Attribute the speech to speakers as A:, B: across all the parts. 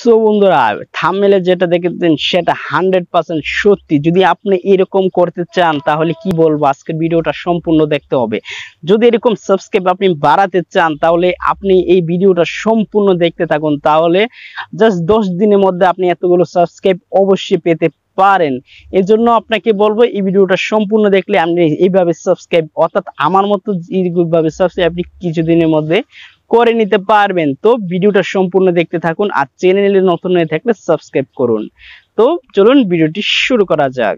A: So বন্ধুরা, থাম্বনেলে যেটা দেখেছেন সেটা 100% সত্যি। যদি আপনি এরকম করতে চান তাহলে কি বলবো, আজকের ভিডিওটা সম্পূর্ণ দেখতে হবে। যদি এরকম সাবস্ক্রাইব আপনি বাড়াতে চান তাহলে আপনি এই ভিডিওটা সম্পূর্ণ দেখতে থাকুন, তাহলে জাস্ট 10 দিনের মধ্যে আপনি এতগুলো সাবস্ক্রাইব অবশ্যই পেতে পারেন। এজন্য আপনাকে বলবো এই ভিডিওটা সম্পূর্ণ দেখলে আপনি এইভাবে সাবস্ক্রাইব, অর্থাৎ আমার মতো এইভাবে সাবস্ক্রাইব আপনি কিছুদিনের মধ্যে করে নিতে পারবেন। তো ভিডিওটা সম্পূর্ণ দেখতে থাকুন, আর চ্যানেলে নতুন হয়ে থাকলে সাবস্ক্রাইব করুন। তো চলুন ভিডিওটি শুরু করা যাক।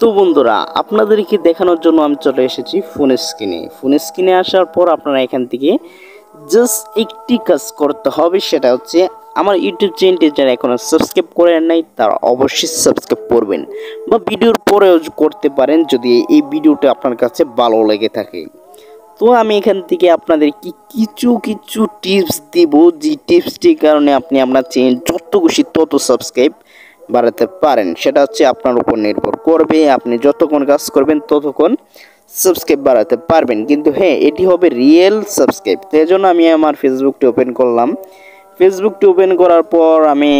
A: তো বন্ধুরা, আপনাদেরকে দেখানোর জন্য আমি চলে এসেছি ফোন স্ক্রিনে আসার পর আপনারা এখান থেকে জাস্ট একটি কাজ করতে হবে, সেটা হচ্ছে আমার ইউটিউব চ্যানেলটি যারা এখনো সাবস্ক্রাইব করেন নাই তারা অবশ্যই সাবস্ক্রাইব করবেন, বা ভিডিওর পরেও করতে পারেন যদি এই ভিডিওটা আপনার কাছে ভালো লেগে থাকে। তো আমি এখান থেকে আপনাদেরকে কিছু টিপস দিব, যে টিপসটির কারণে আপনি আপনার চ্যানেল যত খুশি তত সাবস্ক্রাইব বাড়াতে পারেন। সেটা হচ্ছে আপনার উপর নির্ভর করবে, আপনি যতক্ষণ কাজ করবেন ততক্ষণ সাবস্ক্রাইব বাড়াতে পারবেন। কিন্তু হ্যাঁ, এটি হবে রিয়েল সাবস্ক্রাইব। তো এই জন্য আমি আমার ফেসবুকটি ওপেন করলাম। ফেসবুকটি ওপেন করার পর আমি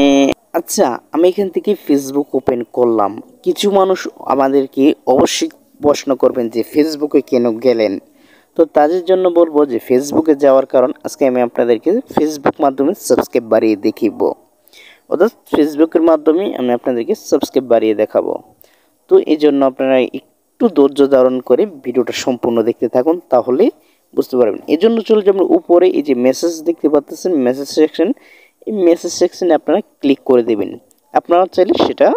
A: এখান থেকে ফেসবুক ওপেন করলাম। কিছু মানুষ আমাদেরকে অবশ্যই প্রশ্ন করবেন যে ফেসবুকে কেন গেলেন। তো তাদের জন্য বলবো যে ফেসবুকে যাওয়ার কারণ আজকে আমি আপনাদেরকে ফেসবুক মাধ্যমে সাবস্ক্রাইব বাড়িয়ে দেখিব, অর্থাৎ ফেসবুকের মাধ্যমে আমি আপনাদেরকে সাবস্ক্রাইব বাড়িয়ে দেখাবো। তো এই জন্য আপনারা একটু ধৈর্য ধারণ করে ভিডিওটা সম্পূর্ণ দেখতে থাকুন, তাহলে বুঝতে পারবেন। এই জন্য চলে যাবেন উপরে, এই যে মেসেজ দেখতে পাচ্ছেন মেসেজ সেকশন, এই মেসেজ সেকশনে আপনারা ক্লিক করে দেবেন। আপনারা চাইলে সেটা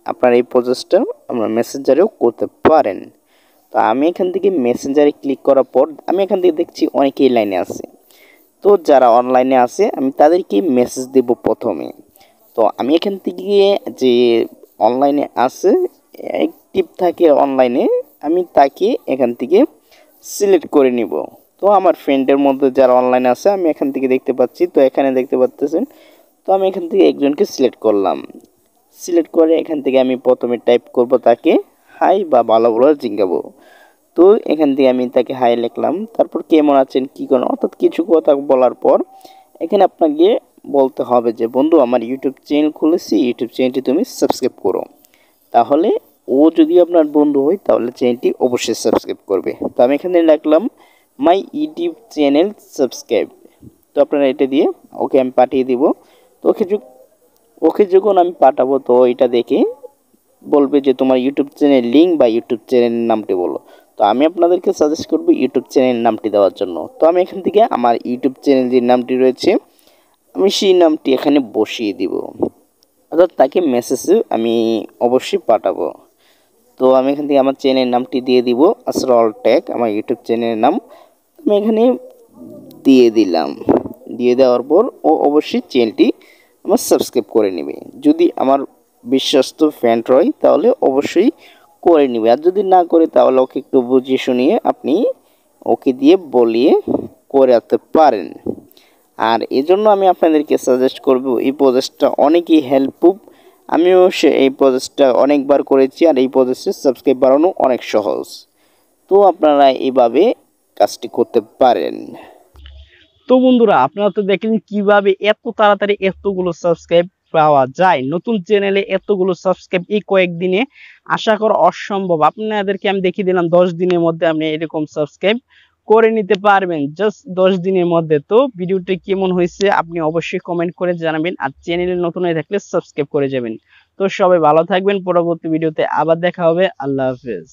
A: আপনার এই প্রসেসটা আমরা মেসেঞ্জারেও করতে পারেন। তো আমি এখান থেকে মেসেঞ্জারে ক্লিক করার পর আমি এখান থেকে দেখছি অনেকেই লাইনে আছে। তো যারা অনলাইনে আছে আমি তাদেরকে মেসেজ দেব প্রথমে। তো আমি এখান থেকে যে অনলাইনে আছে, অ্যাক্টিভ থাকে অনলাইনে, আমি তাকে এখান থেকে সিলেক্ট করে নিব। তো আমার ফ্রেন্ডের মধ্যে যারা অনলাইনে আছে আমি এখান থেকে দেখতে পাচ্ছি, তো এখানে দেখতে পাচ্ছেন। তো আমি এখান থেকে একজনকে সিলেক্ট করলাম। সিলেক্ট করে এখান থেকে আমি প্রথমে টাইপ করব তাকে হাই বা ভালো জিজ্ঞাবো। তো এখান থেকে আমি তাকে হাই লিখলাম, তারপর কেমন আছেন কী করেন, অর্থাৎ কিছু কথা বলার পর এখানে আপনাকে বলতে হবে যে বন্ধু আমার ইউটিউব চ্যানেল খুলেছি, ইউটিউব চ্যানেলটি তুমি সাবস্ক্রাইব করো। তাহলে ও যদি আপনার বন্ধু হয় তাহলে চ্যানেলটি অবশ্যই সাবস্ক্রাইব করবে। তো আমি এখানে লিখলাম মাই ইউটিউব চ্যানেল সাবস্ক্রাইব। তো আপনারা এটা দিয়ে ওকে আমি পাঠিয়ে দিব। তো ওকে যখন আমি পাঠাবো তো এটা দেখে বলবে যে তোমার ইউটিউব চ্যানেল লিঙ্ক বা ইউটিউব চ্যানেলের নামটি বলো। তো আমি আপনাদেরকে সাজেস্ট করব ইউটিউব চ্যানেল নামটি দেওয়ার জন্য। তো আমি এখান থেকে আমার ইউটিউব চ্যানেল যে নামটি রয়েছে আমি সেই নামটি এখানে বসিয়ে দিব, অর্থাৎ তাকে মেসেজে আমি অবশ্যই পাঠাবো। তো আমি এখান থেকে আমার চ্যানেলের নামটি দিয়ে দিব, আসরা অল ট্যাগ আমার ইউটিউব চ্যানেলের নাম আমি এখানে দিয়ে দিলাম। দিয়ে দেওয়ার পর ও অবশ্যই চ্যানেলটি আমার সাবস্ক্রাইব করে নেবে। যদি আমার বিশ্বস্ত ফ্রেন্ড হয় তাহলে অবশ্যই করে নেবে, আর যদি না করে তাহলে ওকে একটু বুঝিয়ে শুনিয়ে আপনি ওকে দিয়ে বলিয়ে করাতে পারেন। আর এই জন্য আমি আপনাদেরকে সাজেস্ট করব এই প্রসেসটা অনেকই হেল্পফুল। আমিও এই প্রসেসটা অনেকবার করেছি, আর এই প্রসেসে সাবস্ক্রাইব বাড়ানো অনেক সহজ। তো আপনারা এইভাবে কাজটি করতে পারেন। তো বন্ধুরা, আপনারা তো দেখলেন কিভাবে এত তাড়াতাড়ি এতগুলো সাবস্ক্রাইব পাওয়া যায়। নতুন চ্যানেলে এতগুলো সাবস্ক্রাইব এই কয়েকদিনে আশা করা অসম্ভব। আপনাদেরকে আমি দেখিয়ে দিলাম 10 দিনের মধ্যে আপনি এরকম সাবস্ক্রাইব করে নিতে পারবেন, জাস্ট 10 দিনের মধ্যে। তো ভিডিওটি কেমন হয়েছে আপনি অবশ্যই কমেন্ট করে জানাবেন, আর চ্যানেলে নতুন হয়ে থাকলে সাবস্ক্রাইব করে যাবেন। তো সবাই ভালো থাকবেন, পরবর্তী ভিডিওতে আবার দেখা হবে। আল্লাহ হাফেজ।